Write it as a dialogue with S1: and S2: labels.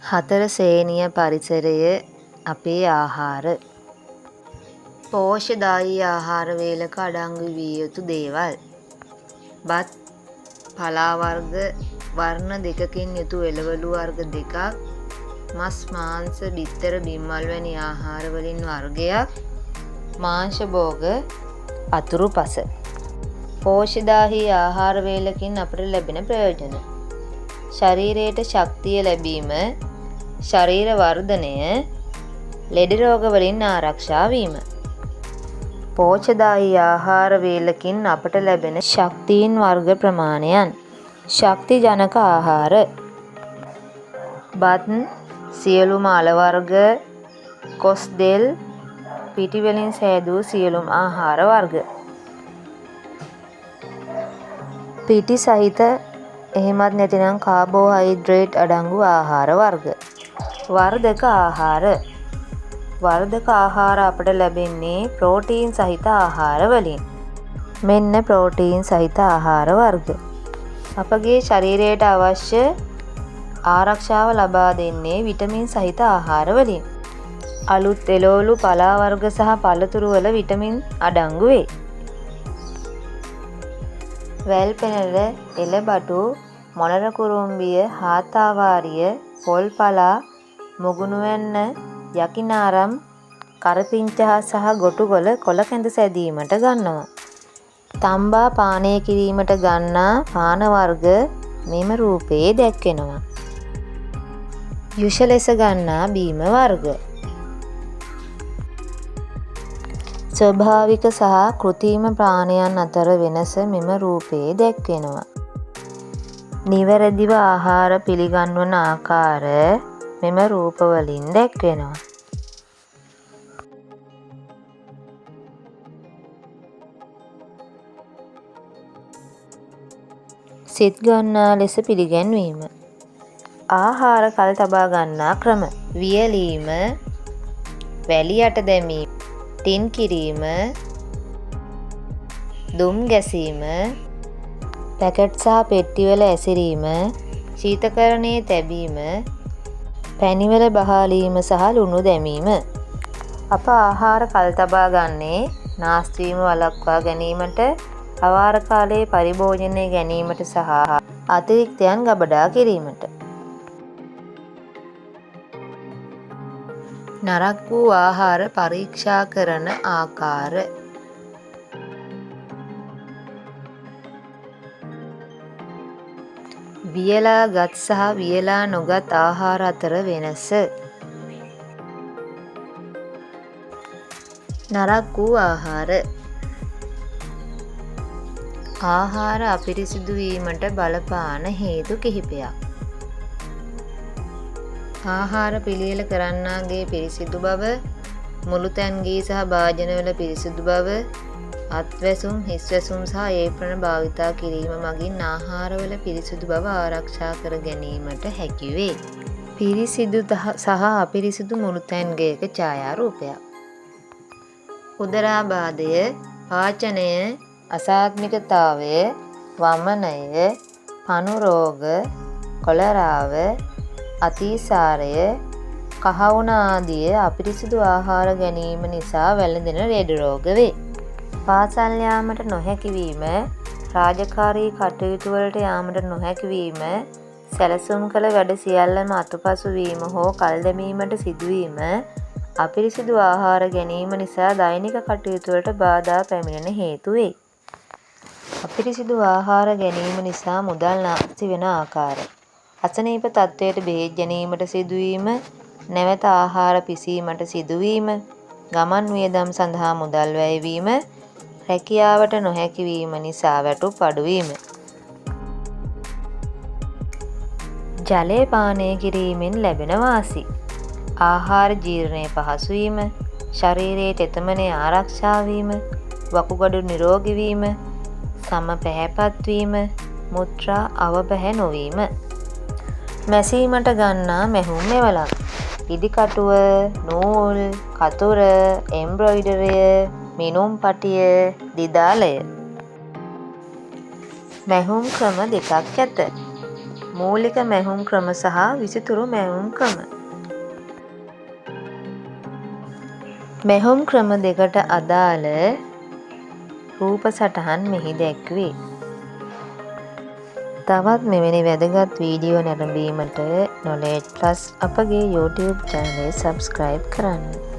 S1: හතර ශ්‍රේණිය පරිසරය අපේ ආහාර. පෝෂ්‍යදායී ආහාර වේලක අඩංගු විය යුතු දේවල්. බත්, පලා වර්ග, වර්ණ දෙකකින් යුතු එළවලු වර්ග දෙකක්, මස් මාංශ බිත්තර බිම්මල් වැනි ආහාර වලින් වර්ගයක්, මාංශ භෝග, අතුරු පස. පෝෂ්‍යදායී ආහාර වේලකින් අපට ලැබෙන ප්‍රයෝජන. ශරීරයට ශක්තිය ලැබීම, ශරීර වර්ධනය, ලෙඩ රෝග වලින් ආරක්ෂා වීම. පෝෂ්‍යදායී ආහාර වේලකින් අපට ලැබෙන ශක්තීන් වර්ග ප්‍රමාණයන්. ශක්ති ජනක ආහාර. බත්, සියලුම අල වර්ග, කොස් දෙල්, පිටි වලින් සෑදූ සියලුම ආහාර වර්ග. පිටි සහිත එහෙමත් නැතිනම් කාබෝහයිඩ්‍රේට් අඩංගු ආහාර වර්ග. වර්ධක ආහාර. වර්ධක ආහාර අපට ලැබෙන්නේ ප්‍රෝටීන් සහිත ආහාර වලින්. මෙන්න ප්‍රෝටීන් සහිත ආහාර වර්ග. අපගේ ශරීරයට අවශ්‍ය ආරක්ෂාව ලබා දෙන්නේ විටමින් සහිත ආහාර වලින්. අලුත් එළවලු, පලා වර්ග සහ පළතුරු වල විටමින් අඩංගු වේ. වැල් පෙනල, එළබටු, මොණර කුරුම්බිය, හාතාවාරිය, පොල් පලා, මුගුණුවැන්න, යකිනාරම්, කරපිංචා සහ ගොටුකොළ කොළ කැඳ සැදීමට ගන්නවා. තම්බා පානය කිරීමට ගන්නා පාන වර්ග මෙම රූපයේ දැක්වෙනවා. යුෂ ලෙස ගන්නා බීම වර්ග. ස්වභාවික සහ කෘත්‍රිම ප්‍රාණයන් අතර වෙනස මෙම රූපයේ දැක්වෙනවා. නිවැරදිව ආහාර පිළිගන්වන ආකාර මෙම රූපවලින් දැක්වෙනවා. සිත් ගන්නා ලෙස පිළිගැන්වීම. ආහාර කල් තබා ගන්නා ක්‍රම. වියලීම, වැලි යට දැමීම, ටින් කිරීම, දුම් ගැසීම, පැකට් සහ පෙට්ටිවල ඇසිරීම, ශීතකරණයේ තැබීම, පැණිවල බහාලීම සහ ලුණු දැමීම. අප ආහාර කල් තබා ගන්නේ නාස්ති වීම වළක්වා ගැනීමට, ආහාර කාලයේ පරිභෝජනය ගැනීමට සහ අතිරික්තයන් ගබඩා කිරීමට. නරක් වූ ආහාර පරීක්ෂා කරන ආකාර. වියලා ගත් සහ වියලා නොගත් ආහාර අතර වෙනස. නරක් වූ ආහාර. ආහාර අපිරිසිදු වීමට බලපාන හේතු කිහිපයක්. ආහාර පිළියෙල කරන්නාගේ පිරිසිදු බව, මුළුතැන්ගේ සහ භාජනවල පිරිසිදු බව, අත්වැසුම්, හිස්වැසුම් සහ ඒප්‍රණ භාවිතා කිරීම මගින් ආහාරවල පිරිසිදු බව ආරක්ෂා කර ගැනීමට හැකි වේ. පිරිසිදු සහ අපිරිසිදු මුළුතැන්ගයක ඡායාරූපයක්. උදරාබාධය, පාචනය, අසාත්මිකතාවය, වමනය, පණු රෝග, කොලරාව, අතිසාරය, කහවුණ ආදිය අපිරිසිදු ආහාර ගැනීම නිසා වැළඳෙන ලෙඩ රෝග වේ. පාසල් යාමට නොහැකි වීම, රාජකාරී කටයුතු වලට යාමට නොහැකි වීම, සැලසුම් කළ වැඩ සියල්ලම අතුපසු වීම හෝ කල් දැමීමට සිදුවීම අපිරිසිදු ආහාර ගැනීම නිසා දෛනික කටයුතු වලට බාධා පැමිණෙන හේතු වේ. අපිරිසිදු ආහාර ගැනීම නිසා මුදල් නාස්ති වෙන ආකාර. අසනීප තත්ත්වයට බෙහෙත් ගැනීමට සිදුවීම, නැවත ආහාර පිසීමට සිදුවීම, ගමන් වියදම් සඳහා මුදල් වැයවීම, රැකියාවට නොහැකි වීම නිසා වැටුප් අඩුවීම. ජලය පානය කිරීමෙන් ලැබෙන වාසි. ආහාර ජීර්ණය පහසු වීම, ශරීරයේ තෙතමනය ආරක්ෂා වීම, වකුගඩු නිරෝගී වීම, සම පැහැපත් වීම, මුත්‍රා අවබැහැ නොවීම. මැසීමට ගන්නා මැහුම් මෙවලම්. ඉදිකටුව, නූල්, කතුර, එම්බ්‍රොයිඩරිය, මිනුම් පටිය, දිදාලය. මැහුම් ක්‍රම දෙකක් ඇත. මූලික මැහුම් ක්‍රම සහ විසිතුරු මැහුම් ක්‍රම. මැහුම් ක්‍රම දෙකට අදාළ රූප සටහන් මෙහි දැක්වේ. තවත් මෙවැනි වැදගත් වීඩියෝ නැරඹීමට Knowledge Plus අපගේ YouTube චැනලය සබ්ස්ක්‍රයිබ් කරන්න.